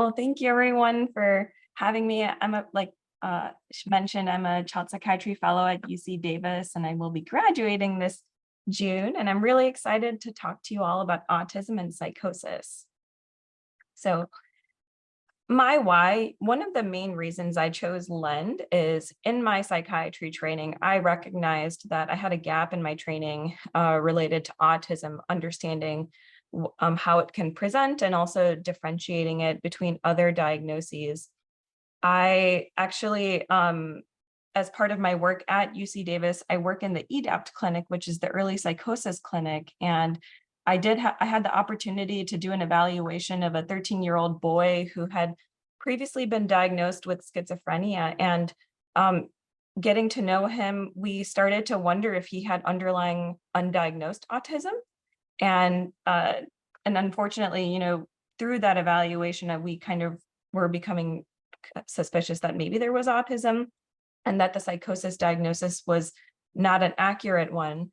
Well, thank you everyone for having me. Mentioned, I'm a child psychiatry fellow at UC Davis, and I will be graduating this June. And I'm really excited to talk to you all about autism and psychosis. So my why, one of the main reasons I chose LEND is in my psychiatry training, I recognized that I had a gap in my training related to autism, understanding how it can present and also differentiating it between other diagnoses. I actually, as part of my work at UC Davis, I work in the EDAPT clinic, which is the early psychosis clinic. And I had the opportunity to do an evaluation of a 13-year-old boy who had previously been diagnosed with schizophrenia. And getting to know him, we started to wonder if he had underlying undiagnosed autism. And unfortunately, through that evaluation, we kind of were becoming suspicious that maybe there was autism and that the psychosis diagnosis was not an accurate one.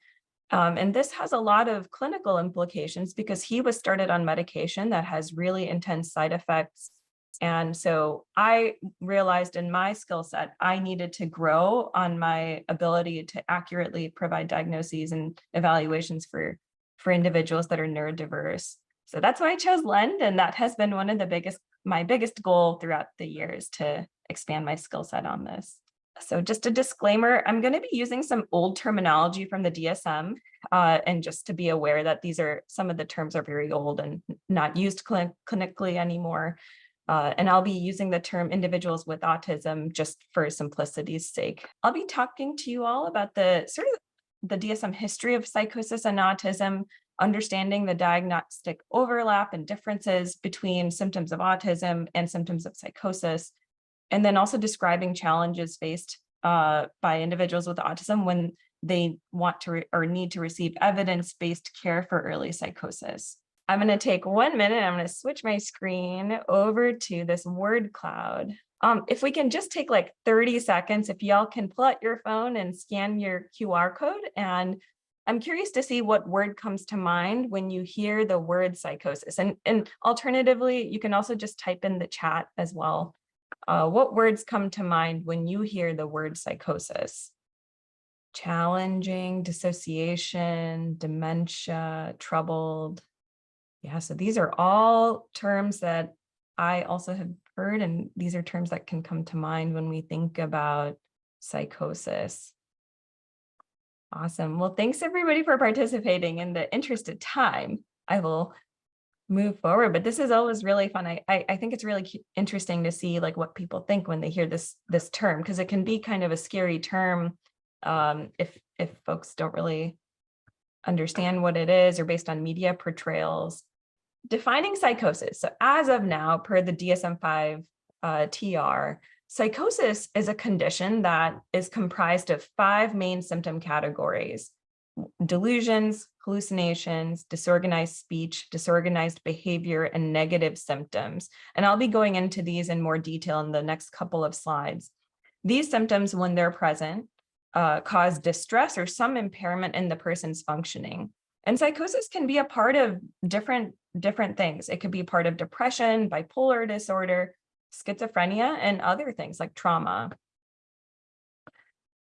And this has a lot of clinical implications because he was started on medication that has really intense side effects. And so I realized in my skill set, I needed to grow on my ability to accurately provide diagnoses and evaluations for individuals that are neurodiverse. So that's why I chose LEND. And that has been one of my biggest goal throughout the years to expand my skill set on this. So just a disclaimer, I'm going to be using some old terminology from the DSM, and just to be aware that some of the terms are very old and not used clinically anymore. And I'll be using the term individuals with autism just for simplicity's sake. I'll be talking to you all about the DSM history of psychosis and autism, understanding the diagnostic overlap and differences between symptoms of autism and symptoms of psychosis, and then also describing challenges faced by individuals with autism when they want to or need to receive evidence-based care for early psychosis. I'm going to take 1 minute. I'm going to switch my screen over to this word cloud. If we can just take like 30 seconds, if y'all can pull out your phone and scan your QR code. And I'm curious to see what word comes to mind when you hear the word psychosis. And alternatively, you can also just type in the chat as well. What words come to mind when you hear the word psychosis? Challenging, dissociation, dementia, troubled. Yeah, so these are all terms that I also have heard, and these are terms that can come to mind when we think about psychosis. Awesome. Well, thanks everybody for participating. In the interest of time, I will move forward, but this is always really fun. I think it's really interesting to see like what people think when they hear this term, because it can be kind of a scary term if folks don't really understand what it is or based on media portrayals. Defining psychosis. So as of now, per the DSM-5 TR, psychosis is a condition that is comprised of 5 main symptom categories: delusions, hallucinations, disorganized speech, disorganized behavior, and negative symptoms. And I'll be going into these in more detail in the next couple of slides. These symptoms, when they're present, cause distress or some impairment in the person's functioning. And psychosis can be a part of different things. It could be part of depression, bipolar disorder, schizophrenia, and other things like trauma.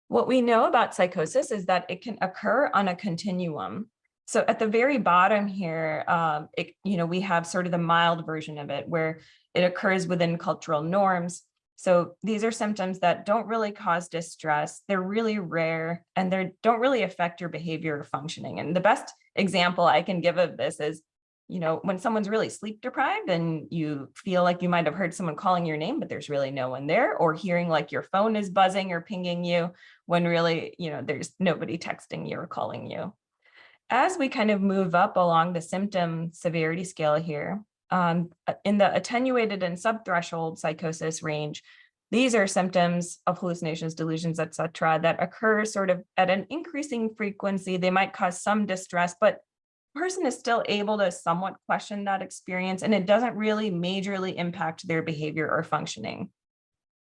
What we know about psychosis is that it can occur on a continuum. So at the very bottom here, we have sort of the mild version of it where it occurs within cultural norms. So these are symptoms that don't really cause distress. They're really rare and they don't really affect your behavior or functioning. And the best example I can give of this is, when someone's really sleep deprived and you feel like you might have heard someone calling your name, but there's really no one there, or hearing like your phone is buzzing or pinging you when really, there's nobody texting you or calling you. As we kind of move up along the symptom severity scale here, in the attenuated and subthreshold psychosis range, these are symptoms of hallucinations, delusions, etc., that occur sort of at an increasing frequency. They might cause some distress, but the person is still able to somewhat question that experience, and it doesn't really majorly impact their behavior or functioning.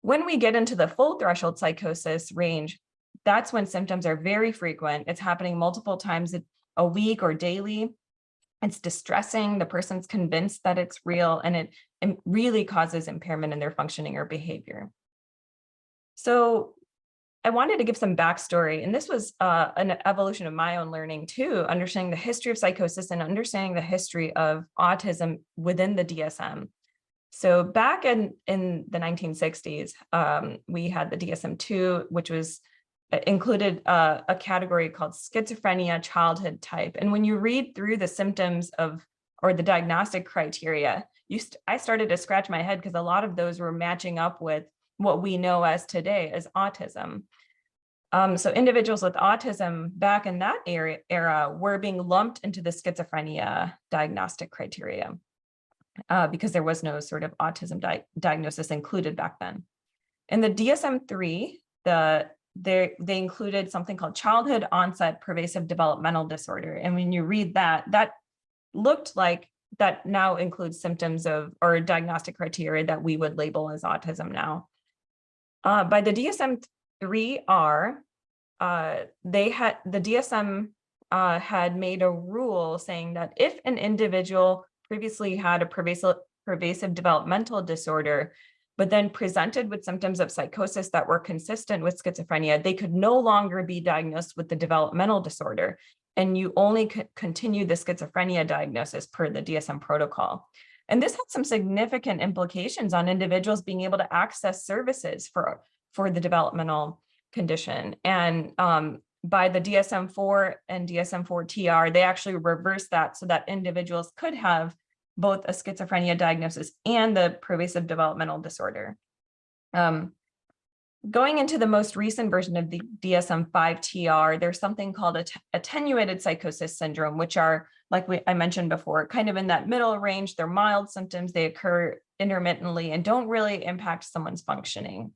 When we get into the full threshold psychosis range, that's when symptoms are very frequent. It's happening multiple times a week or daily. It's distressing. The person's convinced that it's real, and it really causes impairment in their functioning or behavior. So I wanted to give some backstory, and this was an evolution of my own learning too, understanding the history of psychosis and understanding the history of autism within the DSM. So back in the 1960s, we had the DSM-2, which was included a category called schizophrenia childhood type. And when you read through the symptoms of, or the diagnostic criteria, I started to scratch my head because a lot of those were matching up with what we know as today as autism. So individuals with autism back in that era were being lumped into the schizophrenia diagnostic criteria because there was no sort of autism diagnosis included back then. In the DSM-3, they included something called childhood onset pervasive developmental disorder. And when you read that, that looked like that now includes symptoms of, or diagnostic criteria that we would label as autism now. By the DSM-3R, the DSM had made a rule saying that if an individual previously had a pervasive developmental disorder, but then presented with symptoms of psychosis that were consistent with schizophrenia, they could no longer be diagnosed with the developmental disorder. And you only continue the schizophrenia diagnosis per the DSM protocol. And this had some significant implications on individuals being able to access services for the developmental condition. And by the DSM-4 and DSM-4-TR, they actually reversed that so that individuals could have both a schizophrenia diagnosis and the pervasive developmental disorder. Going into the most recent version of the DSM-5-TR, there's something called attenuated psychosis syndrome, which are, like I mentioned before, kind of in that middle range. They're mild symptoms, they occur intermittently and don't really impact someone's functioning.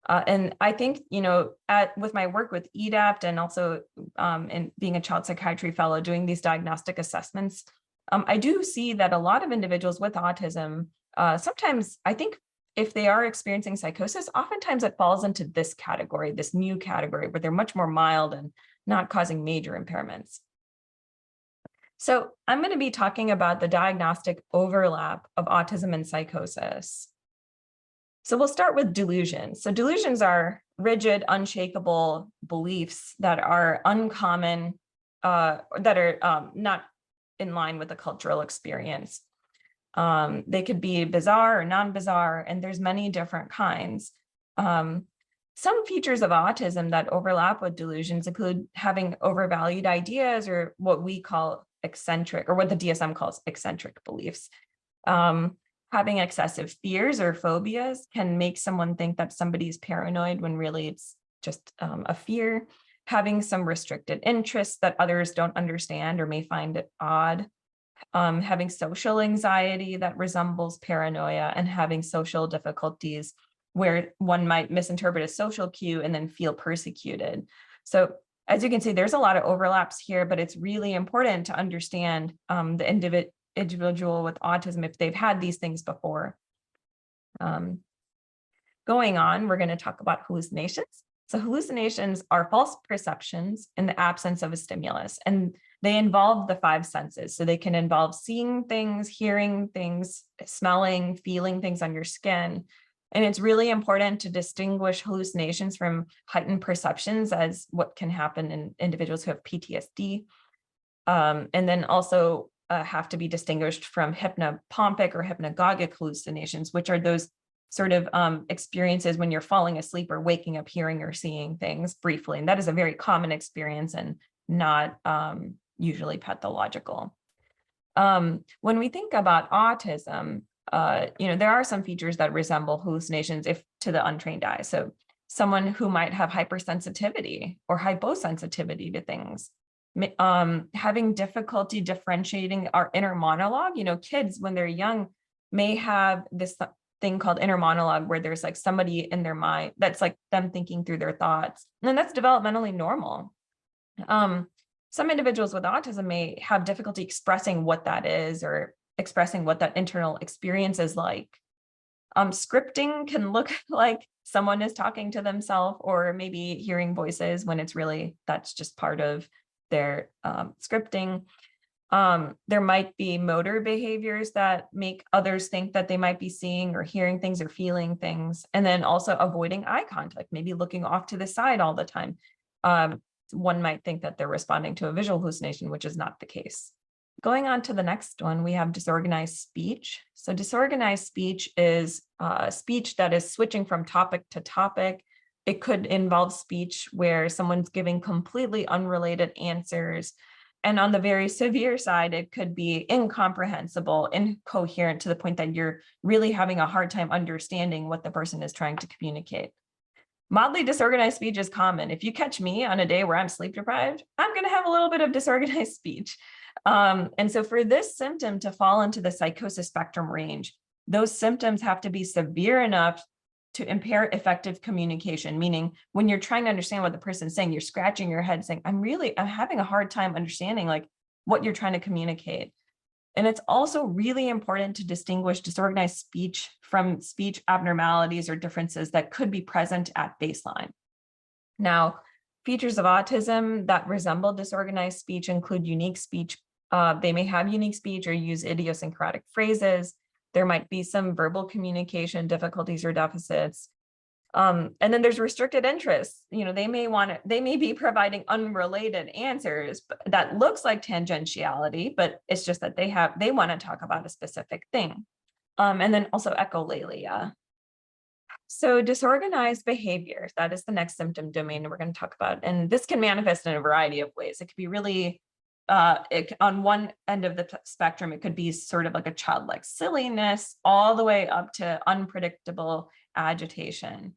And I think, with my work with EDAPT and also in being a child psychiatry fellow, doing these diagnostic assessments, I do see that a lot of individuals with autism, sometimes I think if they are experiencing psychosis, oftentimes it falls into this category, this new category, where they're much more mild and not causing major impairments. So I'm going to be talking about the diagnostic overlap of autism and psychosis. So we'll start with delusions. So delusions are rigid, unshakable beliefs that are uncommon, that are not in line with the cultural experience. They could be bizarre or non-bizarre, and there's many different kinds. Some features of autism that overlap with delusions include having overvalued ideas, or what we call eccentric, or what the DSM calls eccentric beliefs. Having excessive fears or phobias can make someone think that somebody's paranoid when really it's just a fear. Having some restricted interests that others don't understand or may find it odd. Having social anxiety that resembles paranoia, and having social difficulties where one might misinterpret a social cue and then feel persecuted. So as you can see, there's a lot of overlaps here, but it's really important to understand the individual with autism if they've had these things before. Going on, we're going to talk about hallucinations. So hallucinations are false perceptions in the absence of a stimulus, and they involve the five senses. So they can involve seeing things, hearing things, smelling, feeling things on your skin. And it's really important to distinguish hallucinations from heightened perceptions as what can happen in individuals who have PTSD. And then also have to be distinguished from hypnopompic or hypnagogic hallucinations, which are those sort of experiences when you're falling asleep or waking up hearing or seeing things briefly. And that is a very common experience and not usually pathological. When we think about autism, there are some features that resemble hallucinations if to the untrained eye. So someone who might have hypersensitivity or hyposensitivity to things, having difficulty differentiating our inner monologue. Kids when they're young may have this thing called inner monologue where there's like somebody in their mind that's like them thinking through their thoughts, and that's developmentally normal. Some individuals with autism may have difficulty expressing what that is or expressing what that internal experience is like. Scripting can look like someone is talking to themselves, or maybe hearing voices when it's really that's just part of their scripting. There might be motor behaviors that make others think that they might be seeing or hearing things or feeling things. And then also avoiding eye contact, maybe looking off to the side all the time. One might think that they're responding to a visual hallucination, which is not the case. Going on to the next one, we have disorganized speech. So disorganized speech is speech that is switching from topic to topic. It could involve speech where someone's giving completely unrelated answers. And on the very severe side, it could be incomprehensible, incoherent to the point that you're really having a hard time understanding what the person is trying to communicate. Mildly disorganized speech is common. If you catch me on a day where I'm sleep deprived, I'm going to have a little bit of disorganized speech. And so for this symptom to fall into the psychosis spectrum range, those symptoms have to be severe enough to impair effective communication, meaning when you're trying to understand what the person's saying, you're scratching your head saying, I'm having a hard time understanding like what you're trying to communicate. And it's also really important to distinguish disorganized speech from speech abnormalities or differences that could be present at baseline. Now, features of autism that resemble disorganized speech include unique speech. They may have unique speech or use idiosyncratic phrases. There might be some verbal communication difficulties or deficits. And then there's restricted interests. They may be providing unrelated answers that looks like tangentiality, but it's just that they want to talk about a specific thing. And then also echolalia. So disorganized behavior, that is the next symptom domain we're going to talk about. And this can manifest in a variety of ways. It could be really on one end of the spectrum, it could be sort of like a childlike silliness all the way up to unpredictable agitation.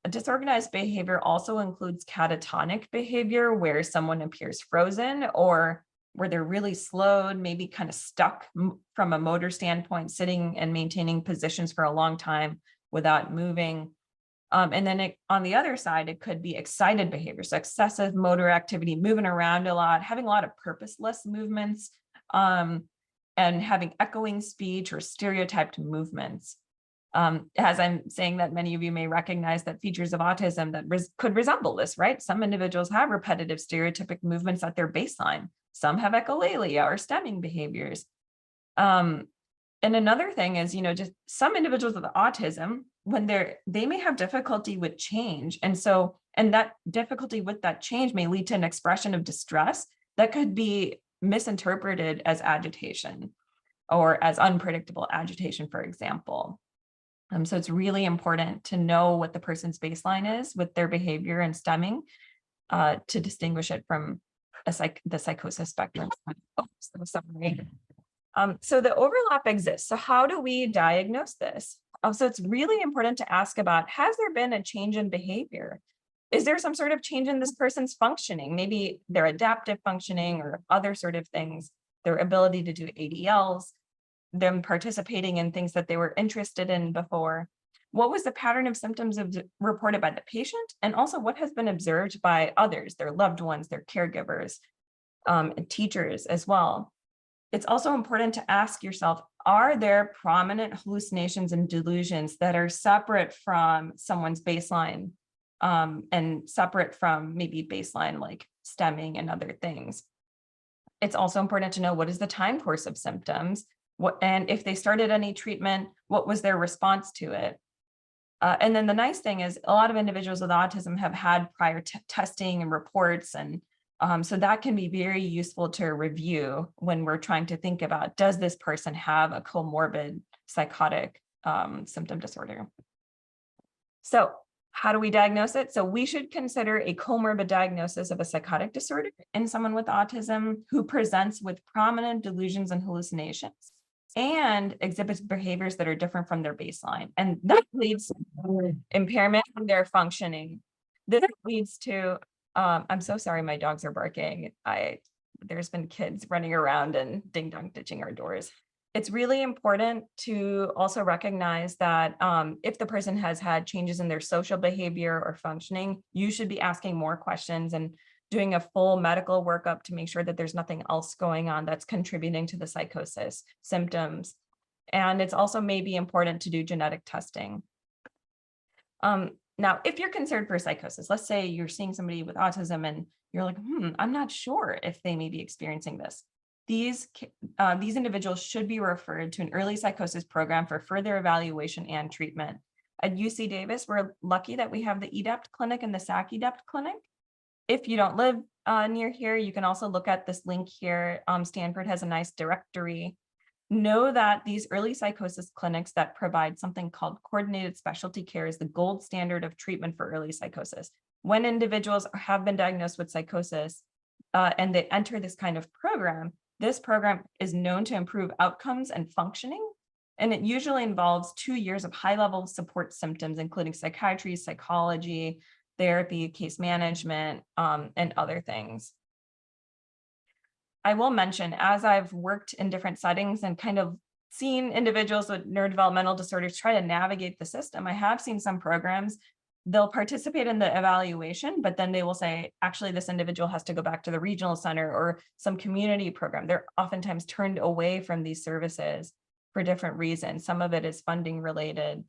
A disorganized behavior also includes catatonic behavior, where someone appears frozen or where they're really slowed, maybe kind of stuck from a motor standpoint, sitting and maintaining positions for a long time without moving. And then on the other side, it could be excited behavior, so excessive motor activity, moving around a lot, having a lot of purposeless movements, and having echoing speech or stereotyped movements. As I'm saying that, many of you may recognize that features of autism that could resemble this, right? Some individuals have repetitive stereotypic movements at their baseline. Some have echolalia or stemming behaviors. And another thing is, just some individuals with autism, when they may have difficulty with change. And that difficulty with that change may lead to an expression of distress that could be misinterpreted as agitation or as unpredictable agitation, for example. So it's really important to know what the person's baseline is with their behavior and stemming to distinguish it from the psychosis spectrum. So the overlap exists. So how do we diagnose this? So it's really important to ask about, has there been a change in behavior? Is there some sort of change in this person's functioning? Maybe their adaptive functioning or other sort of things, their ability to do ADLs, them participating in things that they were interested in before. What was the pattern of symptoms reported by the patient? And also what has been observed by others, their loved ones, their caregivers, and teachers as well. It's also important to ask yourself, are there prominent hallucinations and delusions that are separate from someone's baseline and separate from maybe baseline like stemming and other things? It's also important to know, what is the time course of symptoms? And if they started any treatment, what was their response to it? And then the nice thing is, a lot of individuals with autism have had prior testing and reports, and so that can be very useful to review when we're trying to think about, does this person have a comorbid psychotic symptom disorder? So how do we diagnose it? So we should consider a comorbid diagnosis of a psychotic disorder in someone with autism who presents with prominent delusions and hallucinations and exhibits behaviors that are different from their baseline. And that leads to impairment in their functioning. This leads to, I'm so sorry, my dogs are barking. There's been kids running around and ding dong ditching our doors. It's really important to also recognize that if the person has had changes in their social behavior or functioning, you should be asking more questions and doing a full medical workup to make sure that there's nothing else going on that's contributing to the psychosis symptoms. And it's also maybe important to do genetic testing. Now, if you're concerned for psychosis, let's say you're seeing somebody with autism and you're like, I'm not sure if they may be experiencing this. these individuals should be referred to an early psychosis program for further evaluation and treatment. At UC Davis, we're lucky that we have the EDAPT clinic and the SAC EDAPT clinic. If you don't live near here, you can also look at this link here. Stanford has a nice directory. Know that these early psychosis clinics that provide something called coordinated specialty care is the gold standard of treatment for early psychosis. When individuals have been diagnosed with psychosis and they enter this kind of program, this program is known to improve outcomes and functioning. And it usually involves 2 years of high-level support symptoms, including psychiatry, psychology, therapy, case management, and other things. I will mention, as I've worked in different settings and kind of seen individuals with neurodevelopmental disorders try to navigate the system, I have seen some programs, they'll participate in the evaluation, but then they will say, actually, this individual has to go back to the regional center or some community program. They're oftentimes turned away from these services for different reasons. Some of it is funding related,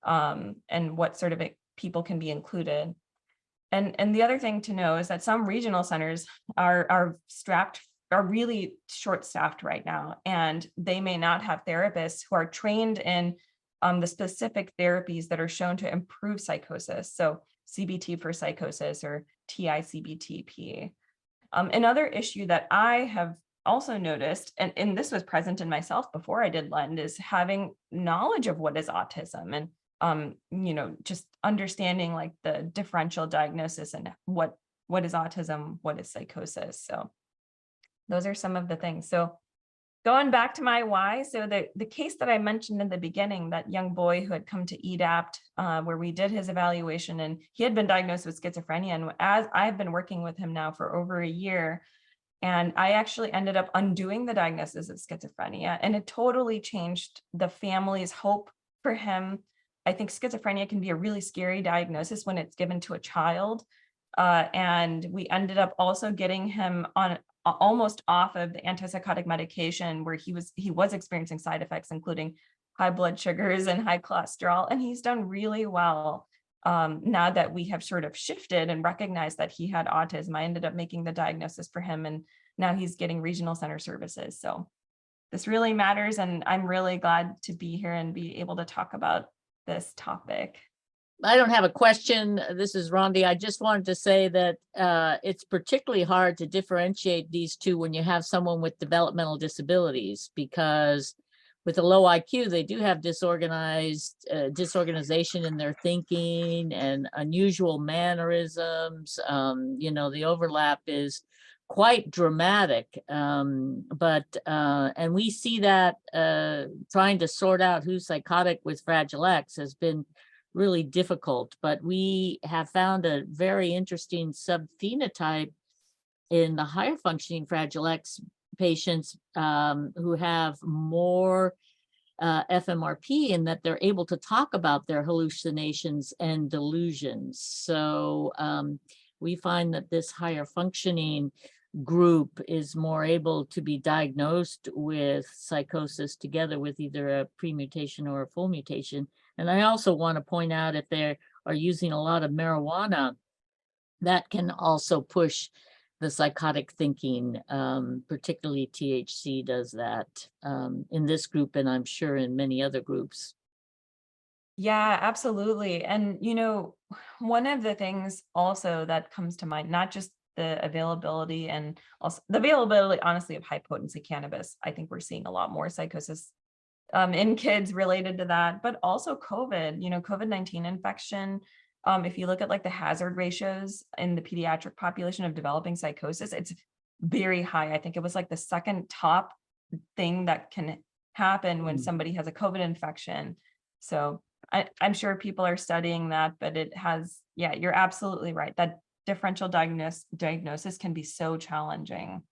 and what sort of people can be included. And the other thing to know is that some regional centers are really short-staffed right now, and they may not have therapists who are trained in the specific therapies that are shown to improve psychosis. So CBT for psychosis or TI-CBTP. Another issue that I have also noticed, and this was present in myself before I did LEND, is having knowledge of what is autism and just understanding like the differential diagnosis and what is autism, what is psychosis. So those are some of the things. So going back to my why, so the case that I mentioned in the beginning, that young boy who had come to EDAPT, where we did his evaluation, and he had been diagnosed with schizophrenia. And as I've been working with him now for over a year, and I actually ended up undoing the diagnosis of schizophrenia, and it totally changed the family's hope for him. I think schizophrenia can be a really scary diagnosis when it's given to a child. And we ended up also getting him on almost off of the antipsychotic medication, where he was experiencing side effects, including high blood sugars and high cholesterol. And he's done really well. Now that we have sort of shifted and recognized that he had autism, I ended up making the diagnosis for him, and now he's getting regional center services. So this really matters, and I'm really glad to be here and be able to talk about this topic. I don't have a question. This is Rondi. I just wanted to say that it's particularly hard to differentiate these two when you have someone with developmental disabilities, because with a low IQ, they do have disorganization in their thinking and unusual mannerisms. The overlap is quite dramatic. And we see that trying to sort out who's psychotic with Fragile X has been really difficult, but we have found a very interesting subphenotype in the higher functioning Fragile X patients who have more FMRP, in that they're able to talk about their hallucinations and delusions. So we find that this higher functioning group is more able to be diagnosed with psychosis together with either a pre-mutation or a full mutation. And I also want to point out, if they are using a lot of marijuana, that can also push the psychotic thinking, particularly THC does that in this group, and I'm sure in many other groups. Yeah, absolutely. And, one of the things also that comes to mind, not just the availability and also the availability, honestly, of high potency cannabis. I think we're seeing a lot more psychosis in kids related to that, but also COVID, COVID-19 infection. If you look at like the hazard ratios in the pediatric population of developing psychosis, it's very high. I think it was like the second top thing that can happen when somebody has a COVID infection. So I'm sure people are studying that, but it has, yeah, you're absolutely right. That differential diagnosis can be so challenging.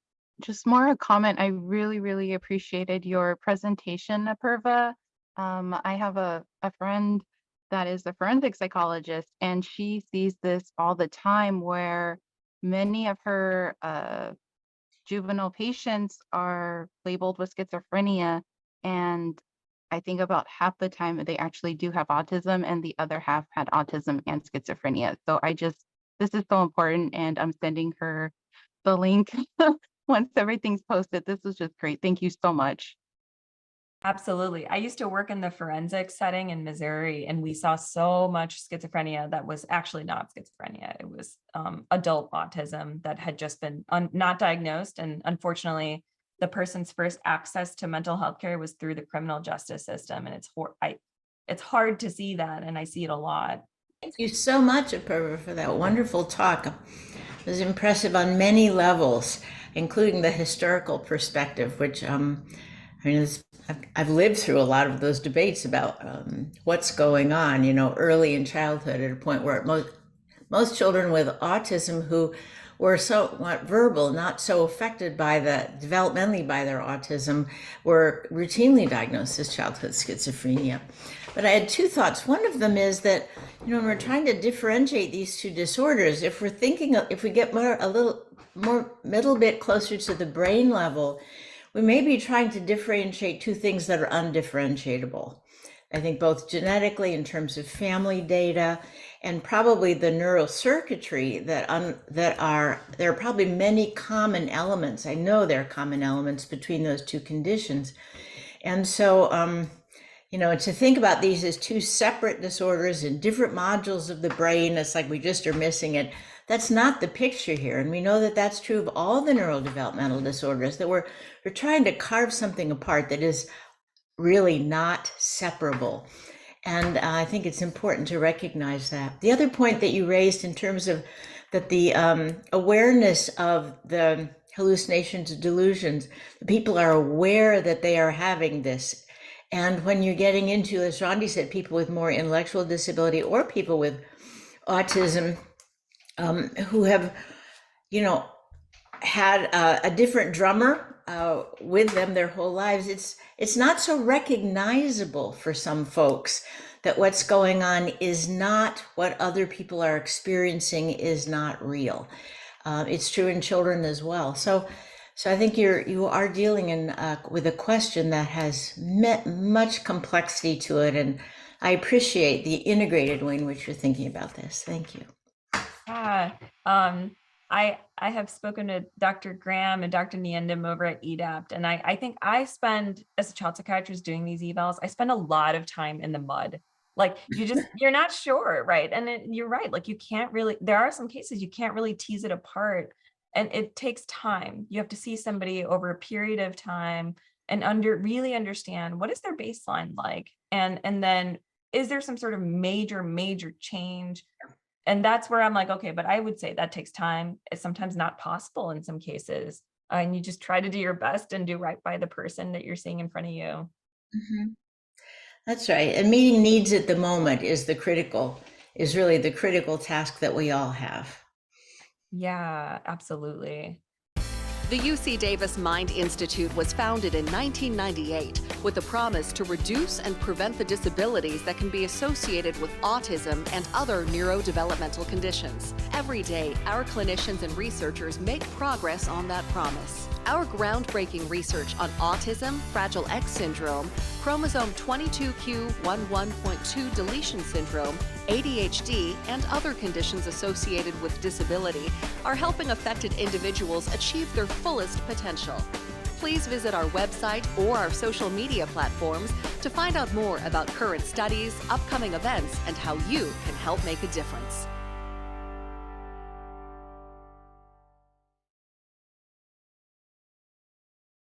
Just more a comment. I really, really appreciated your presentation, Apurva. I have a friend that is a forensic psychologist, and she sees this all the time, where many of her juvenile patients are labeled with schizophrenia, and I think about half the time they actually do have autism, and the other half had autism and schizophrenia. So this is so important, and I'm sending her the link once everything's posted. This was just great. Thank you so much. Absolutely. I used to work in the forensic setting in Missouri, and we saw so much schizophrenia that was actually not schizophrenia. It was adult autism that had just been not diagnosed. And unfortunately, the person's first access to mental health care was through the criminal justice system. And it's hard to see that, and I see it a lot. Thank you so much, Apurva, for that wonderful talk. It was impressive on many levels, including the historical perspective, which I've lived through a lot of those debates about what's going on, early in childhood, at a point where most children with autism who were somewhat verbal, not so affected developmentally by their autism, were routinely diagnosed as childhood schizophrenia. But I had two thoughts. One of them is that, when we're trying to differentiate these two disorders, if we get a little bit closer to the brain level, we may be trying to differentiate two things that are undifferentiatable. I think both genetically in terms of family data and probably the neurocircuitry there are probably many common elements. I know there are common elements between those two conditions. And so, to think about these as two separate disorders in different modules of the brain, it's like we just are missing it. That's not the picture here. And we know that that's true of all the neurodevelopmental disorders, that we're trying to carve something apart that is really not separable. And I think it's important to recognize that. The other point that you raised in terms of that the awareness of the hallucinations and delusions, people are aware that they are having this. And when you're getting into, as Randi said, people with more intellectual disability or people with autism, who have, had a different drummer with them their whole lives, it's not so recognizable for some folks that what's going on is not what other people are experiencing, is not real. It's true in children as well. So I think you are dealing with a question that has much complexity to it, and I appreciate the integrated way in which you're thinking about this. Thank you. Yeah, I have spoken to Dr. Graham and Dr. Niendam over at EDAPT, and I think I spend, as a child psychiatrist doing these evals, I spend a lot of time in the mud. Like you're not sure, right? And you're right, like there are some cases you can't really tease it apart, and it takes time. You have to see somebody over a period of time and really understand what is their baseline like, and then is there some sort of major change. And that's where I'm like, okay, but I would say that takes time. It's sometimes not possible in some cases. And you just try to do your best and do right by the person that you're seeing in front of you. Mm-hmm. That's right. And meeting needs at the moment is really the critical task that we all have. Yeah, absolutely. The UC Davis Mind Institute was founded in 1998 with the promise to reduce and prevent the disabilities that can be associated with autism and other neurodevelopmental conditions. Every day, our clinicians and researchers make progress on that promise. Our groundbreaking research on autism, Fragile X syndrome, chromosome 22q11.2 deletion syndrome, ADHD, and other conditions associated with disability are helping affected individuals achieve their fullest potential. Please visit our website or our social media platforms to find out more about current studies, upcoming events, and how you can help make a difference.